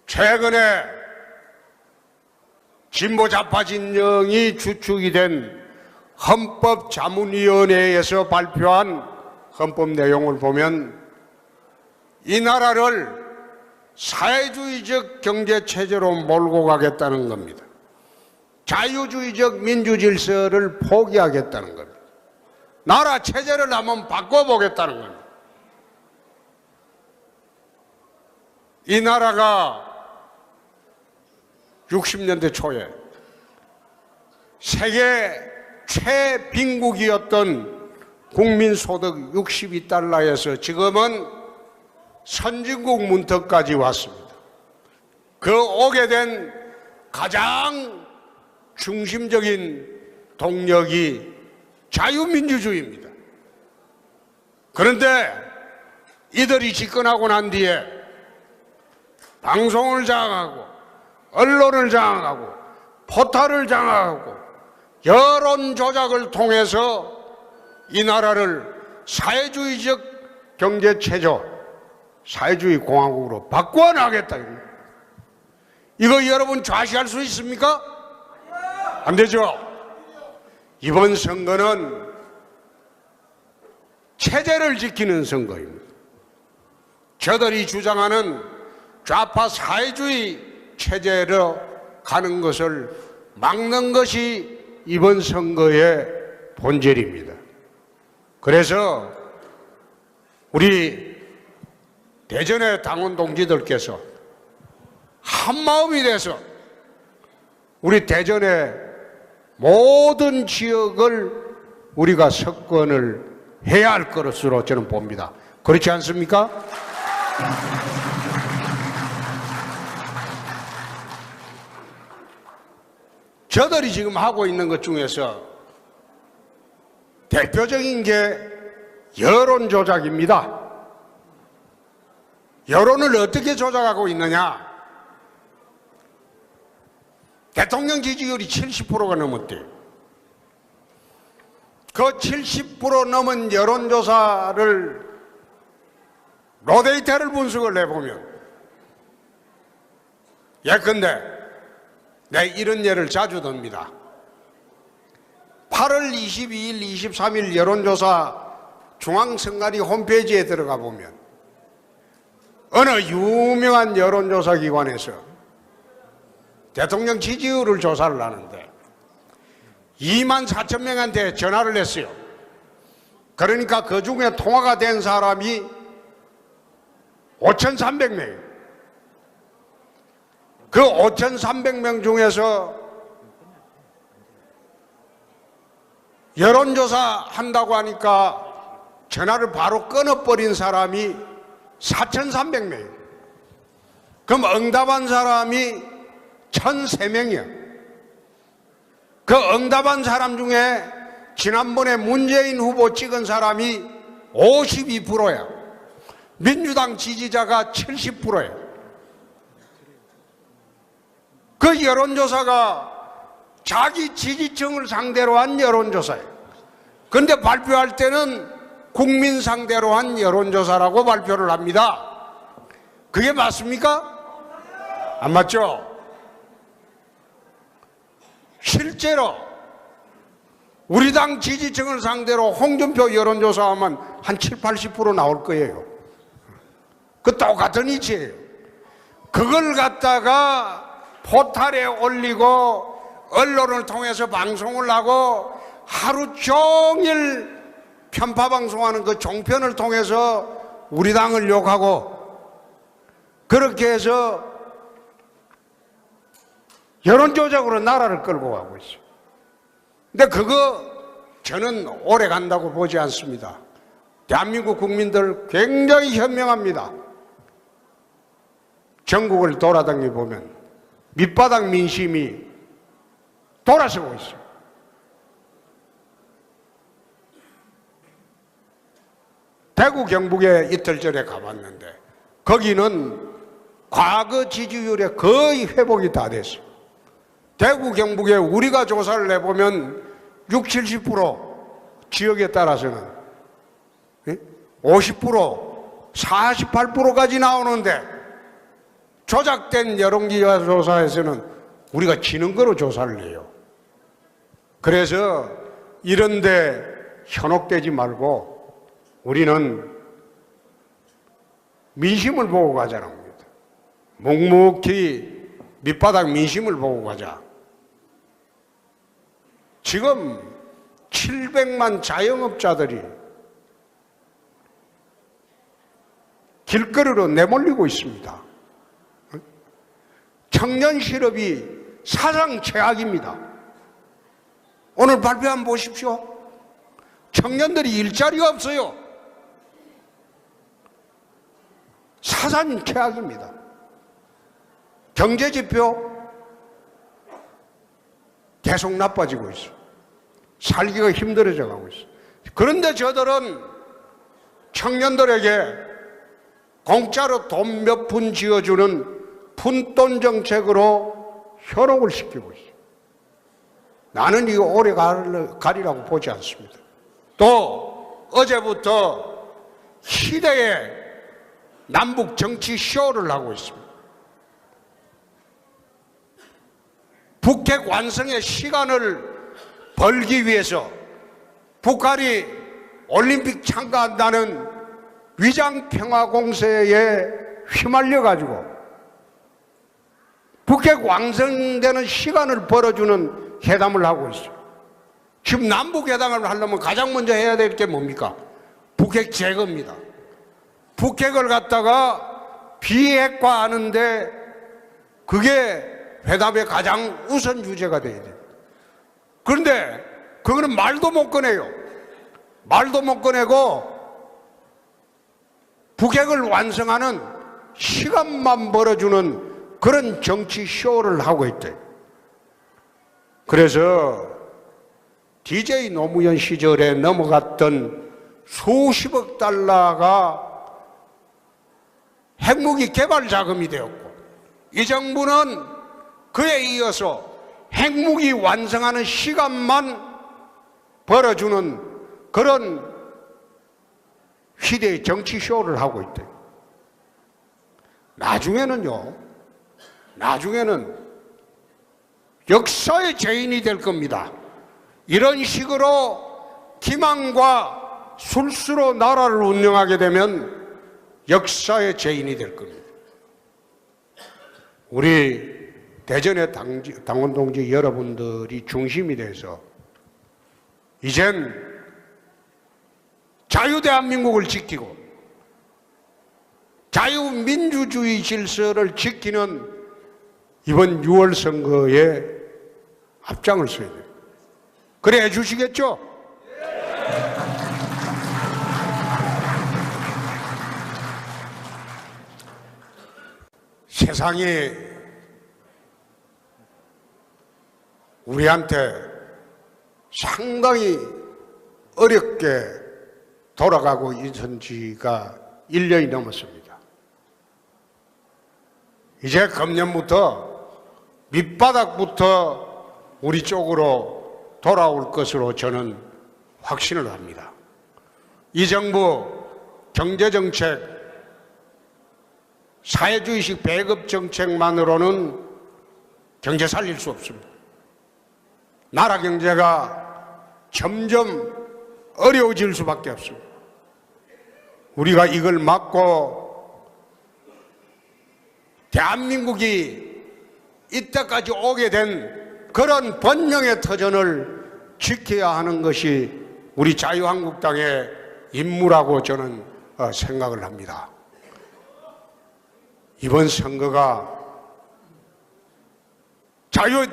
최근에 진보 좌파 진영이 주축이 된 헌법자문위원회에서 발표한 헌법 내용을 보면 이 나라를 사회주의적 경제체제로 몰고 가겠다는 겁니다. 자유주의적 민주질서를 포기하겠다는 겁니다. 나라 체제를 한번 바꿔보겠다는 겁니다. 이 나라가 60년대 초에 세계 최빈국이었던 국민소득 62달러에서 지금은 선진국 문턱까지 왔습니다. 그 오게 된 가장 중심적인 동력이 자유민주주의입니다. 그런데 이들이 집권하고 난 뒤에 방송을 장악하고 언론을 장악하고 포탈을 장악하고 여론 조작을 통해서 이 나라를 사회주의적 경제체조, 사회주의 공화국으로 바꿔나가겠다. 이거 여러분 좌시할 수 있습니까? 안 되죠. 이번 선거는 체제를 지키는 선거입니다. 저들이 주장하는 좌파 사회주의 체제로 가는 것을 막는 것이 이번 선거의 본질입니다. 그래서 우리 대전의 당원 동지들께서 한마음이 돼서 우리 대전의 모든 지역을 우리가 석권을 해야 할 것으로 저는 봅니다. 그렇지 않습니까? 저들이 지금 하고 있는 것 중에서 대표적인 게 여론 조작입니다. 여론을 어떻게 조작하고 있느냐? 대통령 지지율이 70%가 넘었대요. 그 70% 넘은 여론조사를 로데이터를 분석을 해보면 예컨대 내 이런 예를 자주 듭니다. 8월 22일, 23일 여론조사 중앙선관위 홈페이지에 들어가 보면 어느 유명한 여론조사 기관에서 대통령 지지율을 조사를 하는데 24,000명한테 전화를 했어요. 그러니까 그 중에 통화가 된 사람이 5,300명. 그 5,300명 중에서 여론조사 한다고 하니까 전화를 바로 끊어버린 사람이 4,300명. 그럼 응답한 사람이 1,003명이야. 그 응답한 사람 중에 지난번에 문재인 후보 찍은 사람이 52%야. 민주당 지지자가 70%야. 그 여론조사가 자기 지지층을 상대로 한 여론조사예요. 그런데 발표할 때는 국민 상대로 한 여론조사라고 발표를 합니다. 그게 맞습니까? 안 맞죠? 실제로 우리 당 지지층을 상대로 홍준표 여론조사하면 한 7, 80% 나올 거예요. 그 똑같은 이치예요. 그걸 갖다가 포탈에 올리고 언론을 통해서 방송을 하고 하루 종일 편파 방송하는 그 종편을 통해서 우리 당을 욕하고 그렇게 해서 여론조작으로 나라를 끌고 가고 있어요. 근데 그거 저는 오래 간다고 보지 않습니다. 대한민국 국민들 굉장히 현명합니다. 전국을 돌아다니 보면 밑바닥 민심이 돌아서고 있어요. 대구 경북에 이틀 전에 가봤는데 거기는 과거 지지율에 거의 회복이 다 됐어요. 대구 경북에 우리가 조사를 해보면 60, 70% 지역에 따라서는 50%, 48%까지 나오는데 조작된 여론조사에서는 우리가 지는 거로 조사를 해요. 그래서 이런데 현혹되지 말고 우리는 민심을 보고 가자는 겁니다. 묵묵히 밑바닥 민심을 보고 가자. 지금 700만 자영업자들이 길거리로 내몰리고 있습니다. 청년 실업이 사상 최악입니다. 오늘 발표 한번 보십시오. 청년들이 일자리가 없어요. 사상 최악입니다. 경제지표 계속 나빠지고 있어요. 살기가 힘들어져 가고 있어요. 그런데 저들은 청년들에게 공짜로 돈 몇 푼 쥐어주는 푼돈 정책으로 현혹을 시키고 있어요. 나는 이거 오래 가리라고 보지 않습니다. 또 어제부터 희대의 남북 정치 쇼를 하고 있습니다. 북핵 완성의 시간을 벌기 위해서 북한이 올림픽 참가한다는 위장평화공세에 휘말려가지고 북핵 완성되는 시간을 벌어주는 회담을 하고 있어요. 지금 남북회담을 하려면 가장 먼저 해야 될 게 뭡니까? 북핵 제거입니다. 북핵을 갖다가 비핵화하는데 그게 회담의 가장 우선 주제가 돼야 돼요. 그런데 그거는 말도 못 꺼내요. 말도 못 꺼내고 북핵을 완성하는 시간만 벌어주는 그런 정치 쇼를 하고 있대요. 그래서 DJ 노무현 시절에 넘어갔던 수십억 달러가 핵무기 개발 자금이 되었고, 이 정부는 그에 이어서 핵무기 완성하는 시간만 벌어주는 그런 시대의 정치 쇼를 하고 있대요. 나중에는 역사의 죄인이 될 겁니다. 이런 식으로 기만과 술수로 나라를 운영하게 되면 역사의 죄인이 될 겁니다. 우리 대전의 당원 동지 여러분들이 중심이 돼서 이젠 자유대한민국을 지키고 자유민주주의 질서를 지키는 이번 6월 선거에 앞장을 서야 돼요. 그래 해주시겠죠? 세상이 우리한테 상당히 어렵게 돌아가고 있은 지가 1년이 넘었습니다. 이제 금년부터 밑바닥부터 우리 쪽으로 돌아올 것으로 저는 확신을 합니다. 이 정부 경제정책, 사회주의식 배급정책만으로는 경제 살릴 수 없습니다. 나라 경제가 점점 어려워질 수밖에 없습니다. 우리가 이걸 막고 대한민국이 이때까지 오게 된 그런 번영의 터전을 지켜야 하는 것이 우리 자유한국당의 임무라고 저는 생각을 합니다. 이번 선거가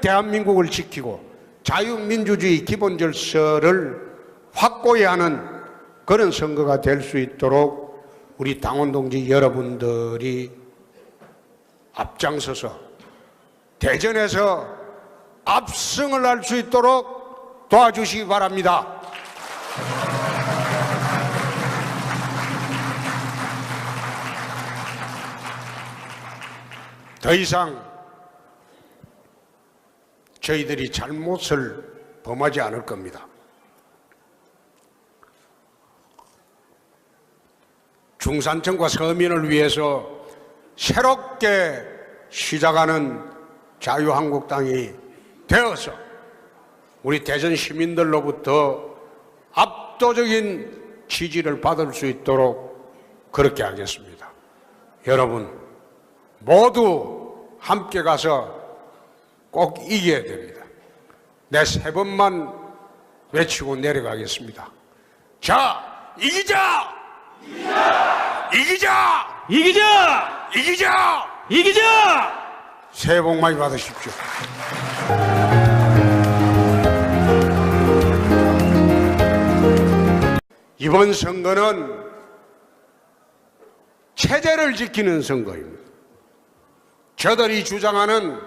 대한민국을 지키고 자유민주주의 기본 질서를 확고히 하는 그런 선거가 될 수 있도록 우리 당원 동지 여러분들이 앞장서서 대전에서 압승을 할 수 있도록 도와주시기 바랍니다. 더 이상 저희들이 잘못을 범하지 않을 겁니다. 중산층과 서민을 위해서 새롭게 시작하는 자유한국당이 되어서 우리 대전 시민들로부터 압도적인 지지를 받을 수 있도록 그렇게 하겠습니다. 여러분 모두 함께 가서 꼭 이겨야 됩니다. 내 세 번만 외치고 내려가겠습니다. 자, 이기자! 이기자! 이기자! 이기자! 이기자! 이기자! 새해 복 많이 받으십시오. 이번 선거는 체제를 지키는 선거입니다. 저들이 주장하는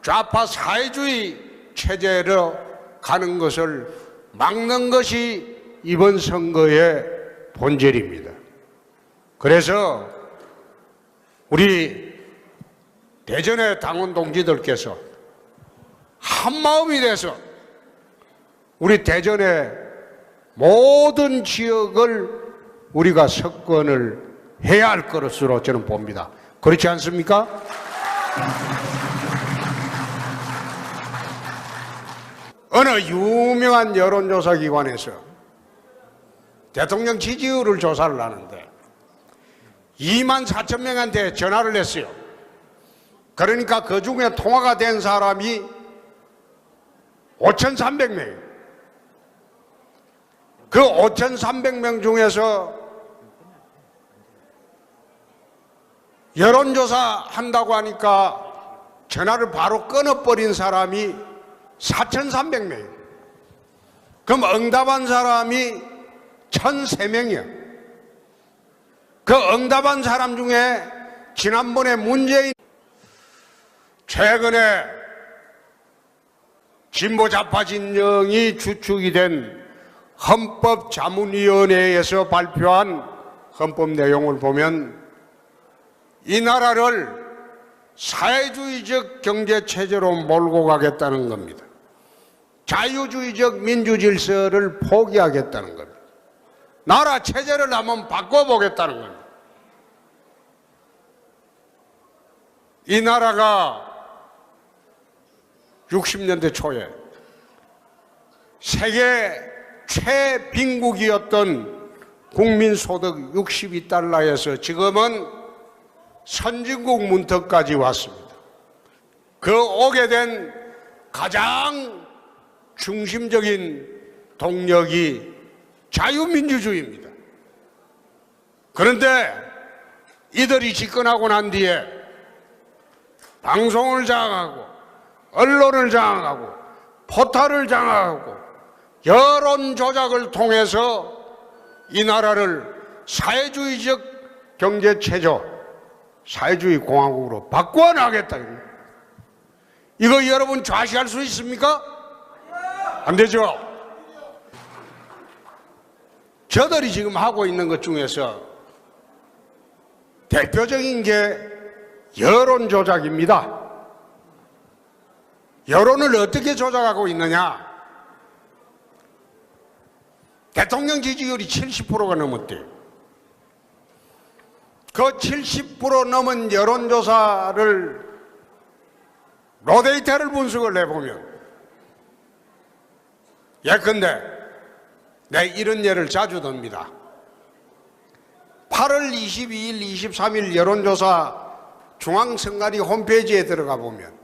좌파 사회주의 체제로 가는 것을 막는 것이 이번 선거의 본질입니다. 그래서 우리 대전의 당원 동지들께서 한마음이 돼서 우리 대전의 모든 지역을 우리가 석권을 해야 할 것으로 저는 봅니다. 그렇지 않습니까? 어느 유명한 여론조사 기관에서 대통령 지지율을 조사를 하는데 24,000명한테 전화를 했어요. 그러니까 그 중에 통화가 된 사람이 5,300명. 그 5,300명 중에서 여론조사 한다고 하니까 전화를 바로 끊어버린 사람이 4,300명. 그럼 응답한 사람이 1,003명이야. 그 응답한 사람 중에 지난번에 문재인 최근에 진보 좌파 진영이 주축이 된 헌법자문위원회에서 발표한 헌법 내용을 보면 이 나라를 사회주의적 경제체제로 몰고 가겠다는 겁니다. 자유주의적 민주질서를 포기하겠다는 겁니다. 나라 체제를 한번 바꿔보겠다는 겁니다. 이 나라가 60년대 초에 세계 최빈국이었던 국민소득 62달러에서 지금은 선진국 문턱까지 왔습니다. 그 오게 된 가장 중심적인 동력이 자유민주주의입니다. 그런데 이들이 집권하고 난 뒤에 방송을 장악하고 언론을 장악하고 포탈을 장악하고 여론 조작을 통해서 이 나라를 사회주의적 경제체조, 사회주의 공화국으로 바꿔나가겠다. 이거 여러분 좌시할 수 있습니까? 안 되죠? 저들이 지금 하고 있는 것 중에서 대표적인 게 여론 조작입니다. 여론을 어떻게 조작하고 있느냐? 대통령 지지율이 70%가 넘었대요. 그 70% 넘은 여론조사를 로데이터를 분석을 해보면 예컨대 내 이런 예를 자주 듭니다. 8월 22일, 23일 여론조사 중앙선관위 홈페이지에 들어가 보면